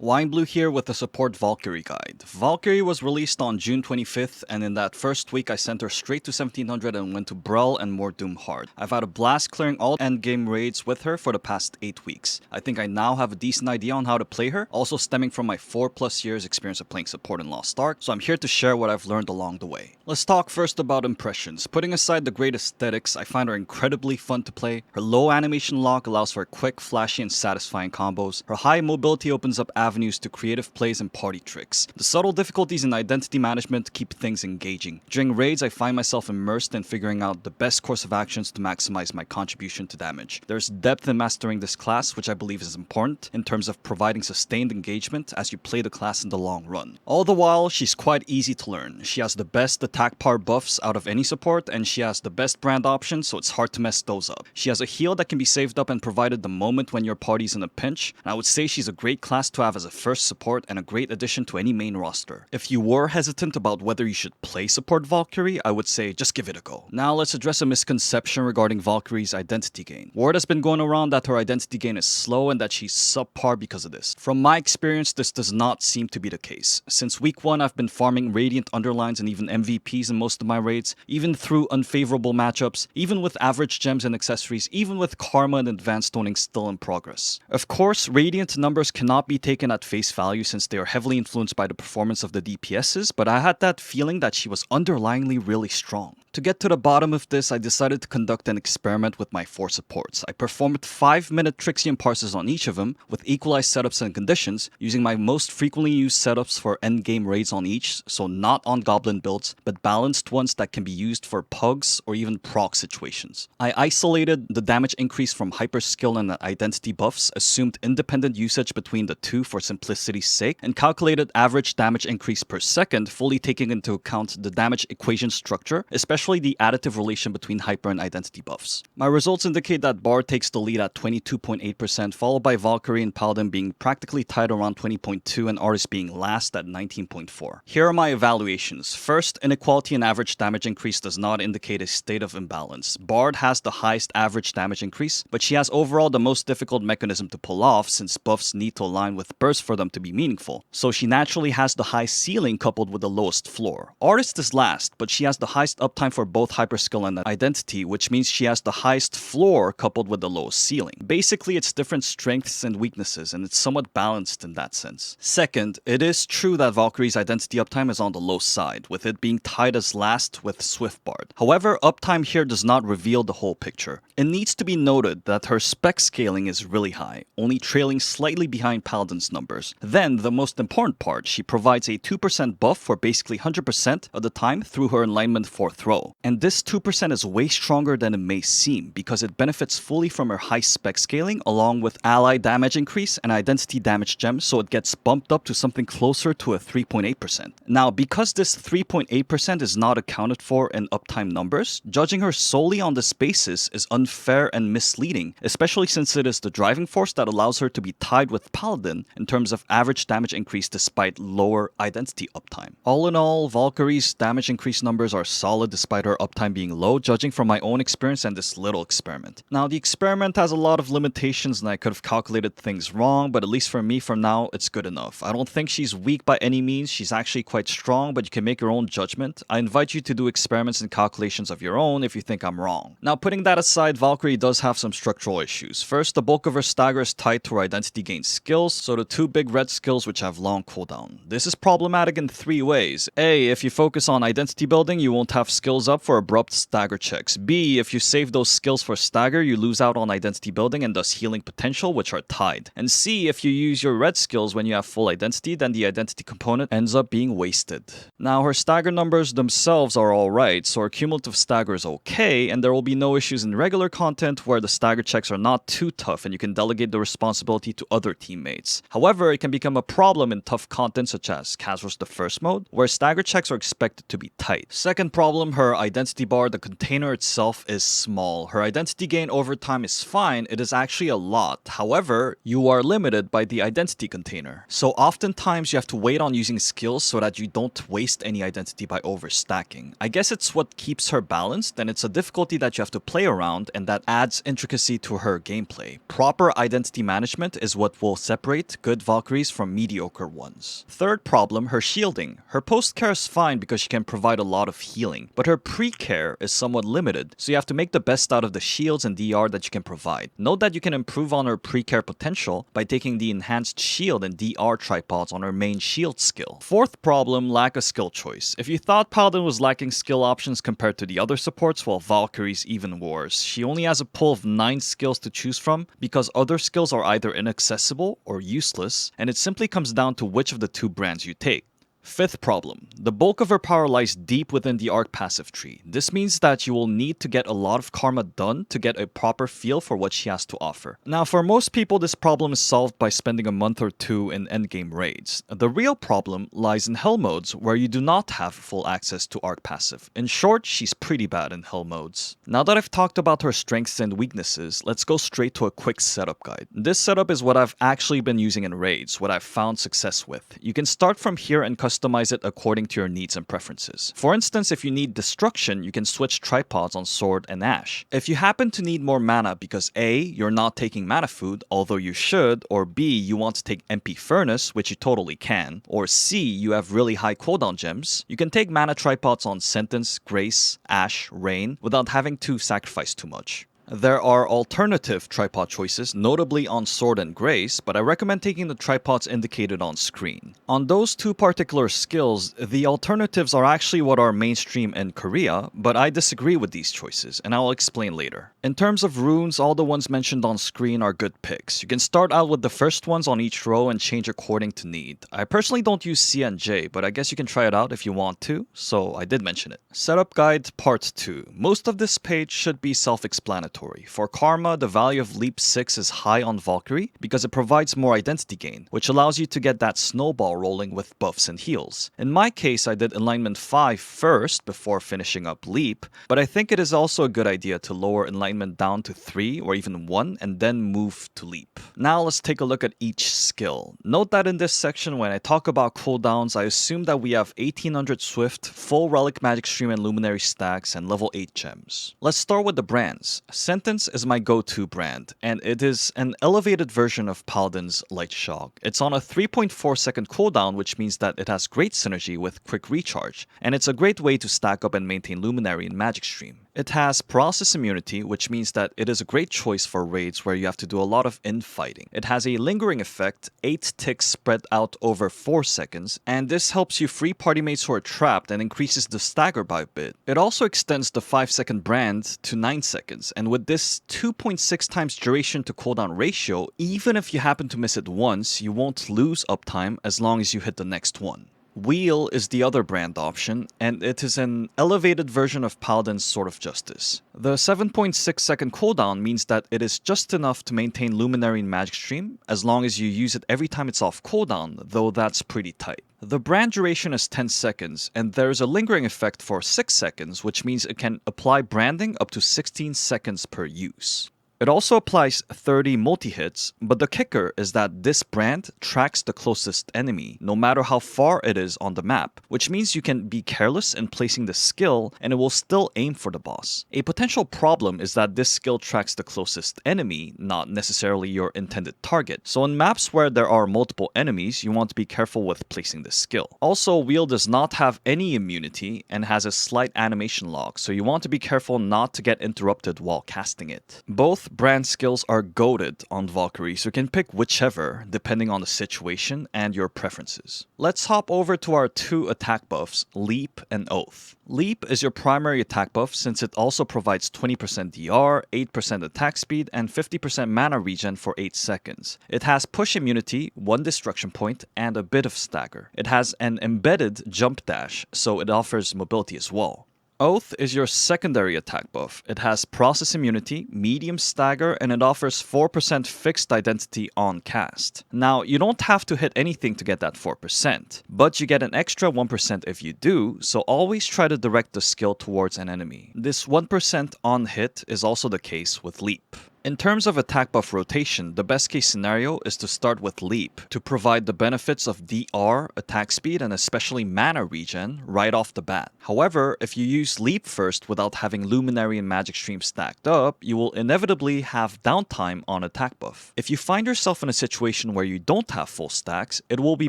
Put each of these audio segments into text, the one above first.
Wineblue here with the support Valkyrie guide. Valkyrie was released on June 25th, and in that first week I sent her straight to 1700 and went to Brawl and more Doom hard. I've had a blast clearing all endgame raids with her for the past 8 weeks. I think I now have a decent idea on how to play her, also stemming from my 4+ years experience of playing support in Lost Ark, so I'm here to share what I've learned along the way. Let's talk first about impressions. Putting aside the great aesthetics, I find her incredibly fun to play. Her low animation lock allows for quick, flashy, and satisfying combos. Her high mobility opens up avenues to creative plays and party tricks. The subtle difficulties in identity management keep things engaging. During raids, I find myself immersed in figuring out the best course of actions to maximize my contribution to damage. There's depth in mastering this class, which I believe is important in terms of providing sustained engagement as you play the class in the long run. All the while, she's quite easy to learn. She has the best attack power buffs out of any support, and she has the best brand options, so it's hard to mess those up. She has a heal that can be saved up and provided the moment when your party's in a pinch, and I would say she's a great class to have as a first support and a great addition to any main roster. If you were hesitant about whether you should play support Valkyrie, I would say just give it a go. Now let's address a misconception regarding Valkyrie's identity gain. Word has been going around that her identity gain is slow and that she's subpar because of this. From my experience, this does not seem to be the case. Since week 1, I've been farming Radiant Underlines and even MVPs in most of my raids, even through unfavorable matchups, even with average gems and accessories, even with Karma and Advanced Toning still in progress. Of course, Radiant numbers cannot be taken at face value since they are heavily influenced by the performance of the DPSs, but I had that feeling that she was underlyingly really strong. To get to the bottom of this, I decided to conduct an experiment with my 4 supports. I performed 5-minute Trixium parses on each of them, with equalized setups and conditions, using my most frequently used setups for endgame raids on each, so not on goblin builds, but balanced ones that can be used for pugs or even proc situations. I isolated the damage increase from hyper skill and identity buffs, assumed independent usage between the two for simplicity's sake, and calculated average damage increase per second, fully taking into account the damage equation structure, especially the additive relation between hyper and identity buffs. My results indicate that Bard takes the lead at 22.8%, followed by Valkyrie and Paladin being practically tied around 20.2% and Artist being last at 19.4%. Here are my evaluations. First, inequality in average damage increase does not indicate a state of imbalance. Bard has the highest average damage increase, but she has overall the most difficult mechanism to pull off since buffs need to align with bursts for them to be meaningful. So she naturally has the high ceiling coupled with the lowest floor. Artist is last, but she has the highest uptime for both hyperskill and identity, which means she has the highest floor coupled with the lowest ceiling. Basically, it's different strengths and weaknesses, and it's somewhat balanced in that sense. Second, it is true that Valkyrie's identity uptime is on the low side, with it being tied as last with Swiftbard. However, uptime here does not reveal the whole picture. It needs to be noted that her spec scaling is really high, only trailing slightly behind Paladin's numbers. Then, the most important part, she provides a 2% buff for basically 100% of the time through her Enlightenment 4th row. And this 2% is way stronger than it may seem because it benefits fully from her high spec scaling along with ally damage increase and identity damage gems, so it gets bumped up to something closer to a 3.8%. Now, because this 3.8% is not accounted for in uptime numbers, judging her solely on this basis is unfair and misleading, especially since it is the driving force that allows her to be tied with Paladin in terms of average damage increase despite lower identity uptime. All in all, Valkyrie's damage increase numbers are solid despite her uptime being low, judging from my own experience and this little experiment. Now, the experiment has a lot of limitations and I could have calculated things wrong, but at least for me, for now, it's good enough. I don't think she's weak by any means. She's actually quite strong, but you can make your own judgment. I invite you to do experiments and calculations of your own if you think I'm wrong. Now, putting that aside, Valkyrie does have some structural issues. First, the bulk of her stagger is tied to her identity gain skills, so the 2 big red skills which have long cooldown. This is problematic in 3 ways. A, if you focus on identity building, you won't have skills up for abrupt stagger checks. B, if you save those skills for stagger, you lose out on identity building and thus healing potential, which are tied. And C, if you use your red skills when you have full identity, then the identity component ends up being wasted. Now, her stagger numbers themselves are alright, so her cumulative stagger is okay, and there will be no issues in regular content where the stagger checks are not too tough and you can delegate the responsibility to other teammates. However, it can become a problem in tough content such as Kazros the First mode, where stagger checks are expected to be tight. Second problem, her her identity bar, the container itself is small. Her identity gain over time is fine, it is actually a lot. However, you are limited by the identity container. So oftentimes you have to wait on using skills so that you don't waste any identity by overstacking. I guess it's what keeps her balanced, and it's a difficulty that you have to play around, and that adds intricacy to her gameplay. Proper identity management is what will separate good Valkyries from mediocre ones. Third problem, her shielding. Her post-care is fine because she can provide a lot of healing, but her pre-care is somewhat limited, so you have to make the best out of the shields and DR that you can provide. Note that you can improve on her pre-care potential by taking the enhanced shield and DR tripods on her main shield skill. Fourth problem, lack of skill choice. If you thought Paladin was lacking skill options compared to the other supports, well, Valkyrie's even worse. She only has a pool of 9 skills to choose from because other skills are either inaccessible or useless, and it simply comes down to which of the two brands you take. Fifth problem, the bulk of her power lies deep within the arc passive tree. This means that you will need to get a lot of karma done to get a proper feel for what she has to offer. Now, for most people, this problem is solved by spending a month or two in endgame raids. The real problem lies in hell modes, where you do not have full access to arc passive. In short, she's pretty bad in hell modes. Now that I've talked about her strengths and weaknesses, let's go straight to a quick setup guide. This setup is what I've actually been using in raids, what I've found success with. You can start from here and customize it according to your needs and preferences. For instance, if you need destruction, you can switch tripods on sword and ash. If you happen to need more mana because A, you're not taking mana food, although you should, or B, you want to take MP furnace, which you totally can, or C, you have really high cooldown gems, you can take mana tripods on sentence, grace, ash, rain, without having to sacrifice too much. There are alternative tripod choices, notably on Sword and Grace, but I recommend taking the tripods indicated on screen. On those two particular skills, the alternatives are actually what are mainstream in Korea, but I disagree with these choices, and I'll explain later. In terms of runes, all the ones mentioned on screen are good picks. You can start out with the first ones on each row and change according to need. I personally don't use C and J, but I guess you can try it out if you want to, so I did mention it. Setup Guide Part 2. Most of this page should be self-explanatory. For Karma, the value of Leap 6 is high on Valkyrie because it provides more identity gain, which allows you to get that snowball rolling with buffs and heals. In my case, I did Enlightenment 5 first before finishing up Leap, but I think it is also a good idea to lower Enlightenment down to 3 or even 1 and then move to Leap. Now let's take a look at each skill. Note that in this section, when I talk about cooldowns, I assume that we have 1800 Swift, full Relic Magic Stream and Luminary stacks, and level 8 gems. Let's start with the brands. Sentence is my go-to brand, and it is an elevated version of Paladin's Light Shock. It's on a 3.4 second cooldown, which means that it has great synergy with quick recharge, and it's a great way to stack up and maintain Luminary in Magic Stream. It has paralysis immunity, which means that it is a great choice for raids where you have to do a lot of infighting. It has a lingering effect, 8 ticks spread out over 4 seconds, and this helps you free party mates who are trapped and increases the stagger by a bit. It also extends the 5-second brand to 9 seconds, and with this 2.6 times duration to cooldown ratio, even if you happen to miss it once, you won't lose uptime as long as you hit the next one. Wheel is the other brand option, and it is an elevated version of Paladin's Sword of Justice. The 7.6 second cooldown means that it is just enough to maintain Luminary in Magic Stream, as long as you use it every time it's off cooldown, though that's pretty tight. The brand duration is 10 seconds, and there is a lingering effect for 6 seconds, which means it can apply branding up to 16 seconds per use. It also applies 30 multi-hits, but the kicker is that this brand tracks the closest enemy, no matter how far it is on the map, which means you can be careless in placing the skill and it will still aim for the boss. A potential problem is that this skill tracks the closest enemy, not necessarily your intended target. So in maps where there are multiple enemies, you want to be careful with placing this skill. Also, Wheel does not have any immunity and has a slight animation log, so you want to be careful not to get interrupted while casting it. Both brand skills are goated on Valkyrie, so you can pick whichever depending on the situation and your preferences. Let's hop over to our two attack buffs, Leap and Oath. Leap is your primary attack buff since it also provides 20% DR, 8% attack speed, and 50% mana regen for 8 seconds. It has push immunity, 1 destruction point, and a bit of stagger. It has an embedded jump dash, so it offers mobility as well. Oath is your secondary attack buff. It has process immunity, medium stagger, and it offers 4% fixed identity on cast. Now, you don't have to hit anything to get that 4%, but you get an extra 1% if you do, so always try to direct the skill towards an enemy. This 1% on hit is also the case with Leap. In terms of attack buff rotation, the best case scenario is to start with Leap to provide the benefits of DR, attack speed, and especially mana regen right off the bat. However, if you use Leap first without having Luminary and Magic Stream stacked up, you will inevitably have downtime on attack buff. If you find yourself in a situation where you don't have full stacks, it will be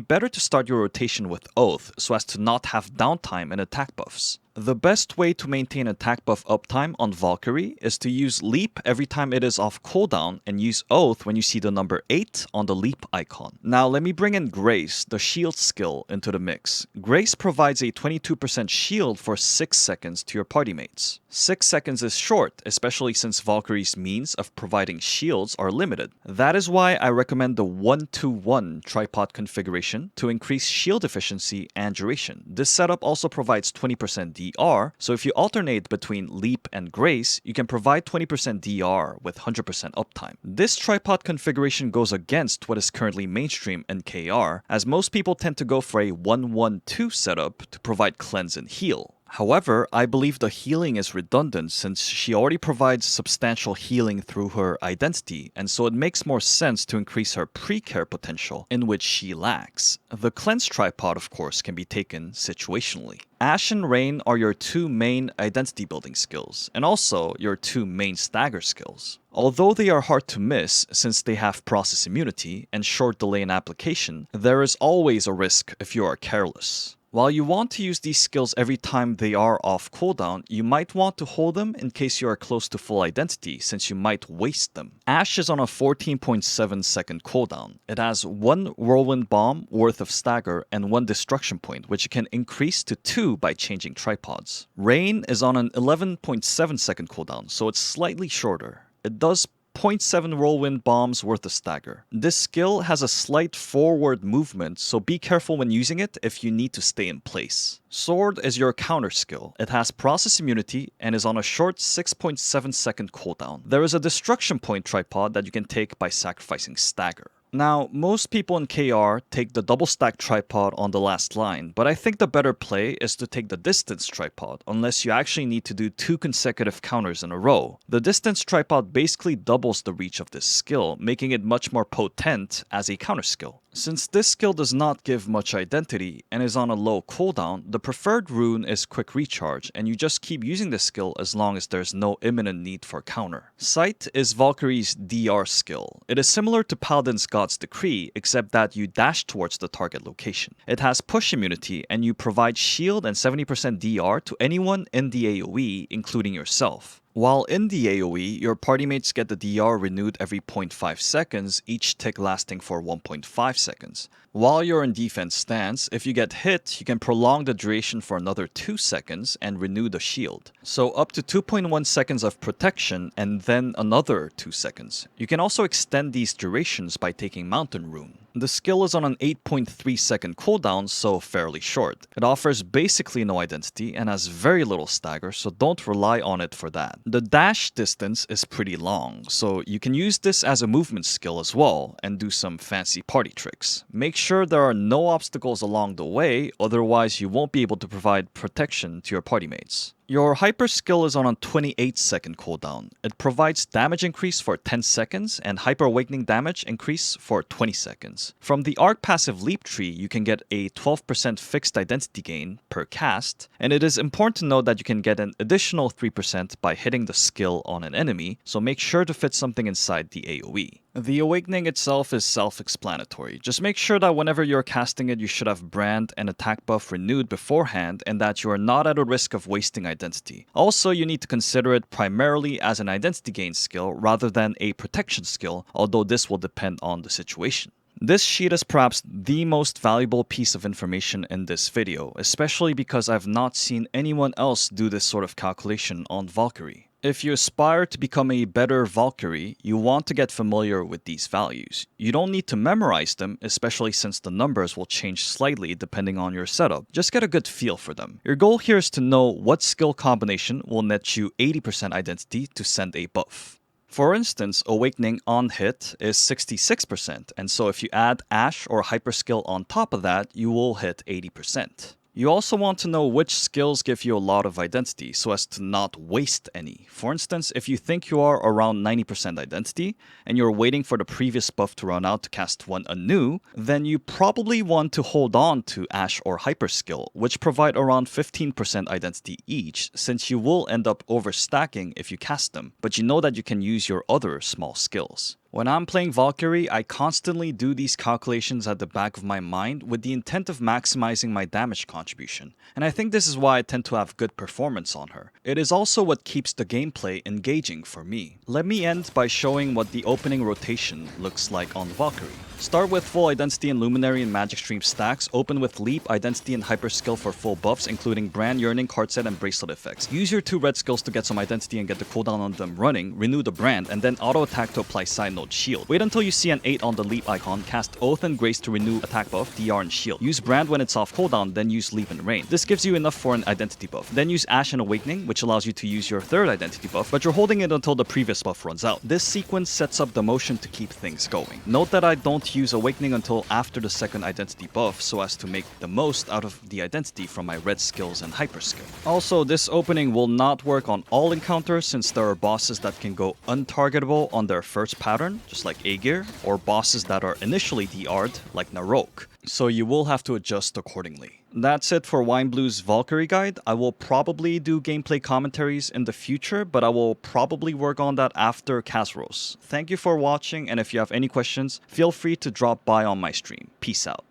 better to start your rotation with Oath so as to not have downtime in attack buffs. The best way to maintain attack buff uptime on Valkyrie is to use Leap every time it is off cooldown and use Oath when you see the number 8 on the Leap icon. Now let me bring in Grace, the shield skill, into the mix. Grace provides a 22% shield for 6 seconds to your party mates. 6 seconds is short, especially since Valkyrie's means of providing shields are limited. That is why I recommend the 1-2-1 tripod configuration to increase shield efficiency and duration. This setup also provides 20% DR, so if you alternate between Leap and Grace, you can provide 20% DR with 100% uptime. This tripod configuration goes against what is currently mainstream in KR, as most people tend to go for a 1-1-2 setup to provide cleanse and heal. However, I believe the healing is redundant since she already provides substantial healing through her identity, and so it makes more sense to increase her pre-care potential, in which she lacks. The cleanse tripod, of course, can be taken situationally. Ashe and Rain are your two main identity building skills, and also your two main stagger skills. Although they are hard to miss since they have process immunity and short delay in application, there is always a risk if you are careless. While you want to use these skills every time they are off cooldown, you might want to hold them in case you are close to full identity, since you might waste them. Ashe is on a 14.7 second cooldown. It has 1 whirlwind bomb worth of stagger and 1 destruction point, which you can increase to 2 by changing tripods. Rain is on an 11.7 second cooldown, so it's slightly shorter. It does 0.7 whirlwind bombs worth of stagger. This skill has a slight forward movement, so be careful when using it if you need to stay in place. Sword is your counter skill. It has process immunity and is on a short 6.7 second cooldown. There is a destruction point tripod that you can take by sacrificing stagger. Now, most people in KR take the double stack tripod on the last line, but I think the better play is to take the distance tripod, unless you actually need to do 2 consecutive counters in a row. The distance tripod basically doubles the reach of this skill, making it much more potent as a counter skill. Since this skill does not give much identity and is on a low cooldown, the preferred rune is quick recharge, and you just keep using this skill as long as there's no imminent need for counter. Sight is Valkyrie's DR skill. It is similar to Paladin's God's Decree, except that you dash towards the target location. It has push immunity, and you provide shield and 70% DR to anyone in the AoE, including yourself. While in the AoE, your party mates get the DR renewed every 0.5 seconds, each tick lasting for 1.5 seconds. While you're in defense stance, if you get hit, you can prolong the duration for another 2 seconds and renew the shield. So up to 2.1 seconds of protection and then another 2 seconds. You can also extend these durations by taking Mountain Rune. The skill is on an 8.3 second cooldown, so fairly short. It offers basically no identity and has very little stagger, so don't rely on it for that. The dash distance is pretty long, so you can use this as a movement skill as well and do some fancy party tricks. Make sure there are no obstacles along the way, otherwise you won't be able to provide protection to your party mates. Your hyper skill is on a 28 second cooldown. It provides damage increase for 10 seconds and hyper awakening damage increase for 20 seconds. From the arc passive leap tree, you can get a 12% fixed identity gain per cast, and it is important to note that you can get an additional 3% by hitting the skill on an enemy, so make sure to fit something inside the AoE. The awakening itself is self-explanatory. Just make sure that whenever you're casting it, you should have brand and attack buff renewed beforehand and that you are not at a risk of wasting identity. Also, you need to consider it primarily as an identity gain skill rather than a protection skill, although this will depend on the situation. This sheet is perhaps the most valuable piece of information in this video, especially because I've not seen anyone else do this sort of calculation on Valkyrie. If you aspire to become a better Valkyrie, you want to get familiar with these values. You don't need to memorize them, especially since the numbers will change slightly depending on your setup. Just get a good feel for them. Your goal here is to know what skill combination will net you 80% identity to send a buff. For instance, Awakening on hit is 66%, and so if you add Ash or Hyperskill on top of that, you will hit 80%. You also want to know which skills give you a lot of identity so as to not waste any. For instance, if you think you are around 90% identity and you're waiting for the previous buff to run out to cast one anew, then you probably want to hold on to Ash or Hyperskill, which provide around 15% identity each, since you will end up overstacking if you cast them, but you know that you can use your other small skills. When I'm playing Valkyrie, I constantly do these calculations at the back of my mind with the intent of maximizing my damage contribution, and I think this is why I tend to have good performance on her. It is also what keeps the gameplay engaging for me. Let me end by showing what the opening rotation looks like on Valkyrie. Start with full Identity and Luminary and Magic Stream stacks, open with Leap, Identity and Hyperskill for full buffs including Brand, Yearning, Card Set, and Bracelet effects. Use your 2 red skills to get some Identity and get the cooldown on them running, renew the Brand, and then auto attack to apply Side Note Shield. Wait until you see an 8 on the Leap icon, cast Oath and Grace to renew attack buff, DR, and shield. Use Brand when it's off cooldown, then use Leap and Rain. This gives you enough for an Identity buff. Then use Ash and Awakening, which allows you to use your 3rd Identity buff, but you're holding it until the previous buff runs out. This sequence sets up the motion to keep things going. Note that I don't use Awakening until after the 2nd Identity buff so as to make the most out of the Identity from my red skills and Hyperskill. Also, this opening will not work on all encounters since there are bosses that can go untargetable on their first pattern, just like Aegir, or bosses that are initially DR'd, like Narok. So you will have to adjust accordingly. That's it for Wineblue's Valkyrie guide. I will probably do gameplay commentaries in the future, but I will probably work on that after Kasros. Thank you for watching, and if you have any questions, feel free to drop by on my stream. Peace out.